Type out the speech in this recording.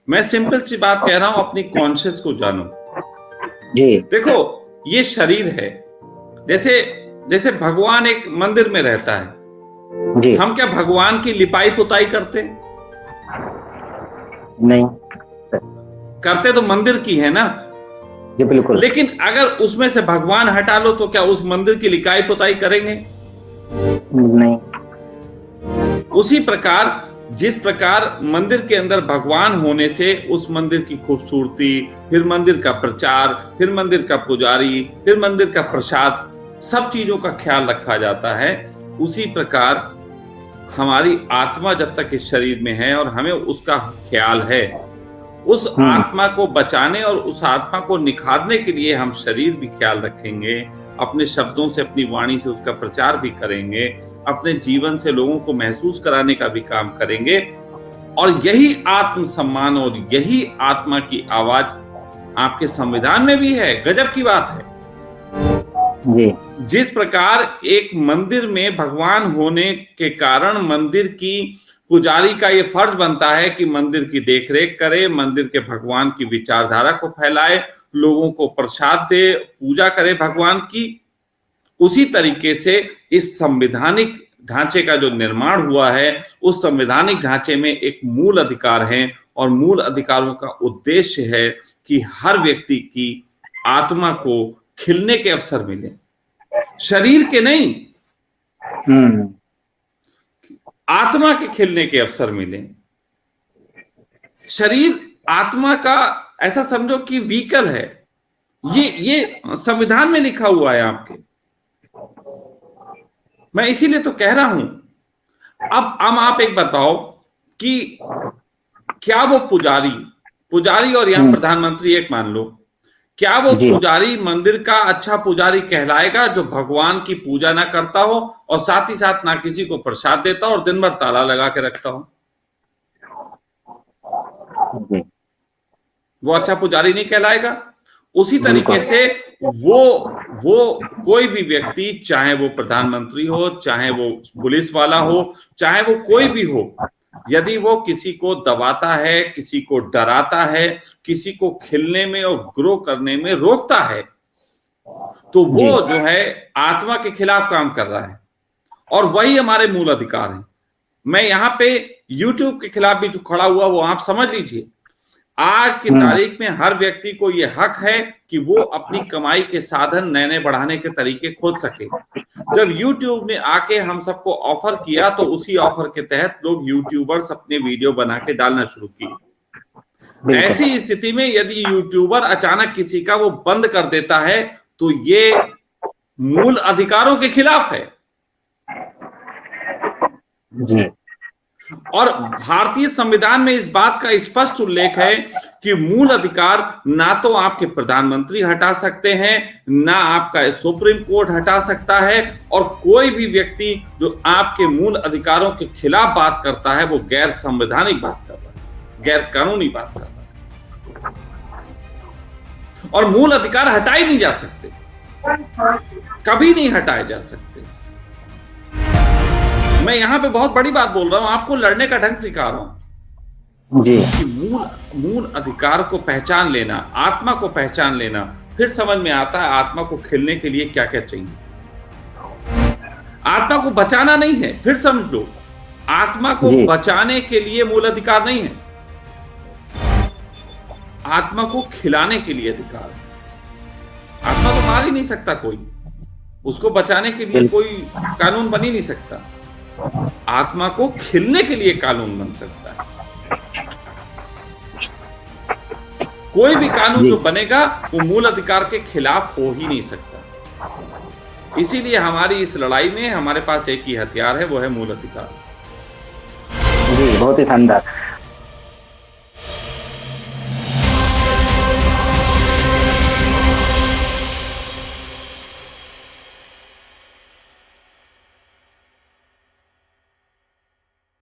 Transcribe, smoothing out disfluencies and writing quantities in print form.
मैं सिंपल सी बात कह रहा हूं, अपनी कॉन्शियस को जानो जी। देखो, ये शरीर है, जैसे जैसे भगवान एक मंदिर में रहता है जी। हम क्या भगवान की लिपाई पुताई करते? नहीं करते तो मंदिर की है ना। जी बिल्कुल। लेकिन अगर उसमें से भगवान हटा लो तो क्या उस मंदिर की लिपाई पुताई करेंगे? नहीं। उसी प्रकार जिस प्रकार मंदिर के अंदर भगवान होने से उस मंदिर की खूबसूरती, फिर मंदिर का प्रचार, फिर मंदिर का पुजारी, फिर मंदिर का प्रसाद, सब चीजों का ख्याल रखा जाता है। उसी प्रकार हमारी आत्मा जब तक इस शरीर में है और हमें उसका ख्याल है, उस आत्मा को बचाने और उस आत्मा को निखारने के लिए हम शरीर भी ख्याल रखेंगे, अपने शब्दों से, अपनी वाणी से उसका प्रचार भी करेंगे, अपने जीवन से लोगों को महसूस कराने का भी काम करेंगे। और यही आत्मसम्मान और यही आत्मा की आवाज आपके संविधान में भी है। गजब की बात है जी। जिस प्रकार एक मंदिर में भगवान होने के कारण मंदिर की पुजारी का ये फर्ज बनता है कि मंदिर की देखरेख करे, मंदिर के भगवान की विचारधारा को फैलाए, लोगों को प्रसाद दे, पूजा करे भगवान की। उसी तरीके से इस संवैधानिक ढांचे का जो निर्माण हुआ है, उस संवैधानिक ढांचे में एक मूल अधिकार है और मूल अधिकारों का उद्देश्य है कि हर व्यक्ति की आत्मा को खिलने के अवसर मिले, शरीर के नहीं, आत्मा के खिलने के अवसर मिले। शरीर आत्मा का ऐसा समझो कि व्हीकल है, ये संविधान में लिखा हुआ है आपके। मैं इसीलिए तो कह रहा हूं। अब आप एक बताओ कि क्या वो पुजारी और यहां प्रधानमंत्री एक मान लो, क्या वो पुजारी मंदिर का अच्छा पुजारी कहलाएगा जो भगवान की पूजा ना करता हो और साथ ही साथ ना किसी को प्रसाद देता हो और दिन भर ताला लगा के रखता हो? वो अच्छा पुजारी नहीं कहलाएगा। उसी तरीके से वो कोई भी व्यक्ति, चाहे वो प्रधानमंत्री हो, चाहे वो पुलिस वाला हो, चाहे वो कोई भी हो, यदि वो किसी को दबाता है, किसी को डराता है, किसी को खिलने में और ग्रो करने में रोकता है, तो वो जो है आत्मा के खिलाफ काम कर रहा है। और वही हमारे मूल अधिकार हैं। मैं यहां पे YouTube के खिलाफ भी जो खड़ा हुआ वो आप समझ लीजिए, आज की तारीख में हर व्यक्ति को यह हक है कि वो अपनी कमाई के साधन नए बढ़ाने के तरीके खोज सके। जब YouTube ने आके हम सबको ऑफर किया तो उसी ऑफर के तहत लोग यूट्यूबर्स अपने वीडियो बना के डालना शुरू किए। ऐसी स्थिति में यदि यूट्यूबर अचानक किसी का वो बंद कर देता है तो ये मूल अधिकारों के खिलाफ है जी। और भारतीय संविधान में इस बात का स्पष्ट उल्लेख है कि मूल अधिकार ना तो आपके प्रधानमंत्री हटा सकते हैं, ना आपका सुप्रीम कोर्ट हटा सकता है, और कोई भी व्यक्ति जो आपके मूल अधिकारों के खिलाफ बात करता है वो गैर संवैधानिक बात कर रहा है, गैर कानूनी बात कर रहा है। और मूल अधिकार हटाए नहीं जा सकते, कभी नहीं हटाए जा सकते। मैं यहां पे बहुत बड़ी बात बोल रहा हूं, आपको लड़ने का ढंग सिखा रहा हूं जी। कि मूल अधिकार को पहचान लेना, आत्मा को पहचान लेना, फिर समझ में आता है आत्मा को खिलने के लिए क्या क्या चाहिए। आत्मा को बचाना नहीं है, फिर समझ लो, आत्मा को बचाने के लिए मूल अधिकार नहीं है, आत्मा को खिलाने के लिए अधिकार है। आत्मा को मार ही नहीं सकता कोई, उसको बचाने के लिए कोई कानून बन ही नहीं सकता, आत्मा को खिलने के लिए कानून बन सकता है। कोई भी कानून जो बनेगा वो मूल अधिकार के खिलाफ हो ही नहीं सकता। इसीलिए हमारी इस लड़ाई में हमारे पास एक ही हथियार है, वो है मूल अधिकार। जी बहुत ही शानदार।